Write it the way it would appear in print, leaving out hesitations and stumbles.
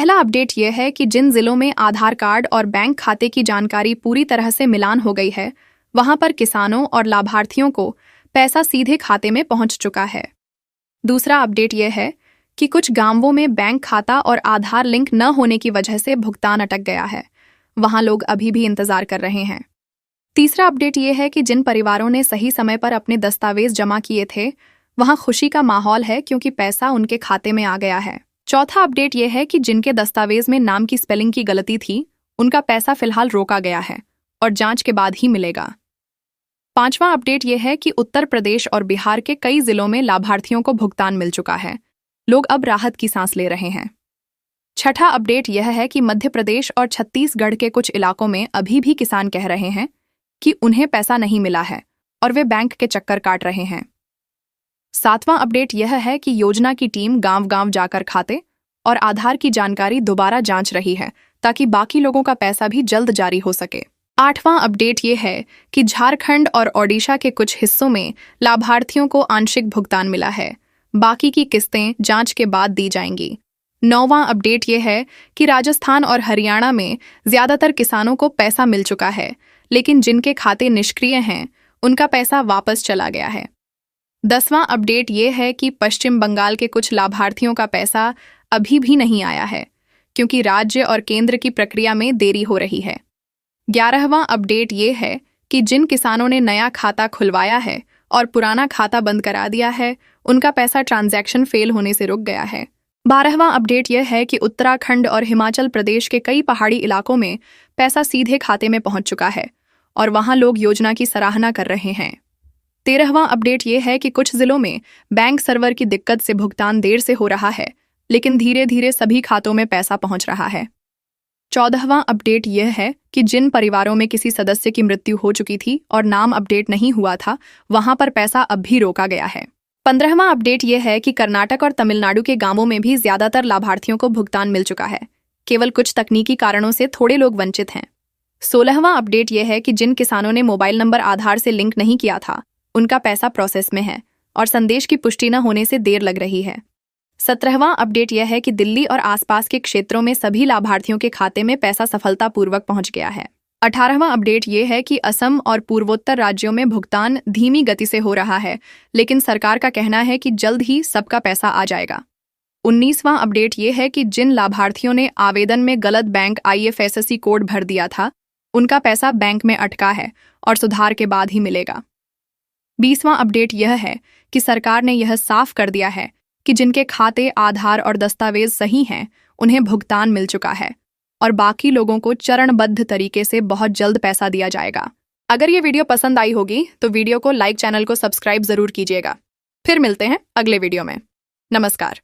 पहला अपडेट यह है कि जिन जिलों में आधार कार्ड और बैंक खाते की जानकारी पूरी तरह से मिलान हो गई है, वहां पर किसानों और लाभार्थियों को पैसा सीधे खाते में पहुंच चुका है। दूसरा अपडेट यह है कि कुछ गांवों में बैंक खाता और आधार लिंक न होने की वजह से भुगतान अटक गया है। वहां लोग अभी भी इंतजार कर रहे हैं। तीसरा अपडेट यह है कि जिन परिवारों ने सही समय पर अपने दस्तावेज जमा किए थे, वहां खुशी का माहौल है क्योंकि पैसा उनके खाते में आ गया है। चौथा अपडेट यह है कि जिनके दस्तावेज में नाम की स्पेलिंग की गलती थी, उनका पैसा फिलहाल रोका गया है और जांच के बाद ही मिलेगा। पांचवां अपडेट यह है कि उत्तर प्रदेश और बिहार के कई जिलों में लाभार्थियों को भुगतान मिल चुका है। लोग अब राहत की सांस ले रहे हैं। छठा अपडेट यह है कि मध्य प्रदेश और छत्तीसगढ़ के कुछ इलाकों में अभी भी किसान कह रहे हैं कि उन्हें पैसा नहीं मिला है और वे बैंक के चक्कर काट रहे हैं। सातवां अपडेट यह है कि योजना की टीम गांव-गांव जाकर खाते और आधार की जानकारी दोबारा जांच रही है ताकि बाकी लोगों का पैसा भी जल्द जारी हो सके। आठवां अपडेट यह है कि झारखंड और ओडिशा के कुछ हिस्सों में लाभार्थियों को आंशिक भुगतान मिला है। बाकी की किस्तें जांच के बाद दी जाएंगी। नौवां अपडेट यह है कि राजस्थान और हरियाणा में ज्यादातर किसानों को पैसा मिल चुका है, लेकिन जिनके खाते निष्क्रिय हैं, उनका पैसा वापस चला गया है। 10वां अपडेट यह है कि पश्चिम बंगाल के कुछ लाभार्थियों का पैसा अभी भी नहीं आया है क्योंकि राज्य और केंद्र की प्रक्रिया में देरी हो रही है। 11वां अपडेट यह है कि जिन किसानों ने नया खाता खुलवाया है और पुराना खाता बंद करा दिया है, उनका पैसा ट्रांजैक्शन फेल होने से रुक गया है। 12वां अपडेट यह है कि उत्तराखंड और हिमाचल प्रदेश के कई पहाड़ी इलाकों में पैसा सीधे खाते में पहुंच चुका है और वहां लोग योजना की सराहना कर रहे हैं। 13वां अपडेट यह है कि कुछ जिलों में बैंक सर्वर की दिक्कत से भुगतान देर से हो रहा है, लेकिन धीरे धीरे सभी खातों में पैसा पहुंच रहा है। 14वां अपडेट यह है कि जिन परिवारों में किसी सदस्य की मृत्यु हो चुकी थी और नाम अपडेट नहीं हुआ था, वहां पर पैसा अब भी रोका गया है। 15वां अपडेट यह है कि कर्नाटक और तमिलनाडु के गांवों में भी ज्यादातर लाभार्थियों को भुगतान मिल चुका है। केवल कुछ तकनीकी कारणों से थोड़े लोग वंचित हैं। 16वां अपडेट यह है कि जिन किसानों ने मोबाइल नंबर आधार से लिंक नहीं किया था, उनका पैसा प्रोसेस में है और संदेश की पुष्टि न होने से देर लग रही है। 17वां अपडेट यह है कि दिल्ली और आसपास के क्षेत्रों में सभी लाभार्थियों के खाते में पैसा सफलतापूर्वक पहुंच गया है। 18वां अपडेट यह है कि असम और पूर्वोत्तर राज्यों में भुगतान धीमी गति से हो रहा है, लेकिन सरकार का कहना है कि जल्द ही सबका पैसा आ जाएगा। 19वां अपडेट यह है कि जिन लाभार्थियों ने आवेदन में गलत बैंक IFSC कोड भर दिया था, उनका पैसा बैंक में अटका है और सुधार के बाद ही मिलेगा। 20वां अपडेट यह है कि सरकार ने यह साफ कर दिया है कि जिनके खाते, आधार और दस्तावेज सही हैं, उन्हें भुगतान मिल चुका है और बाकी लोगों को चरणबद्ध तरीके से बहुत जल्द पैसा दिया जाएगा। अगर ये वीडियो पसंद आई होगी तो वीडियो को लाइक, चैनल को सब्सक्राइब जरूर कीजिएगा। फिर मिलते हैं अगले वीडियो में। नमस्कार।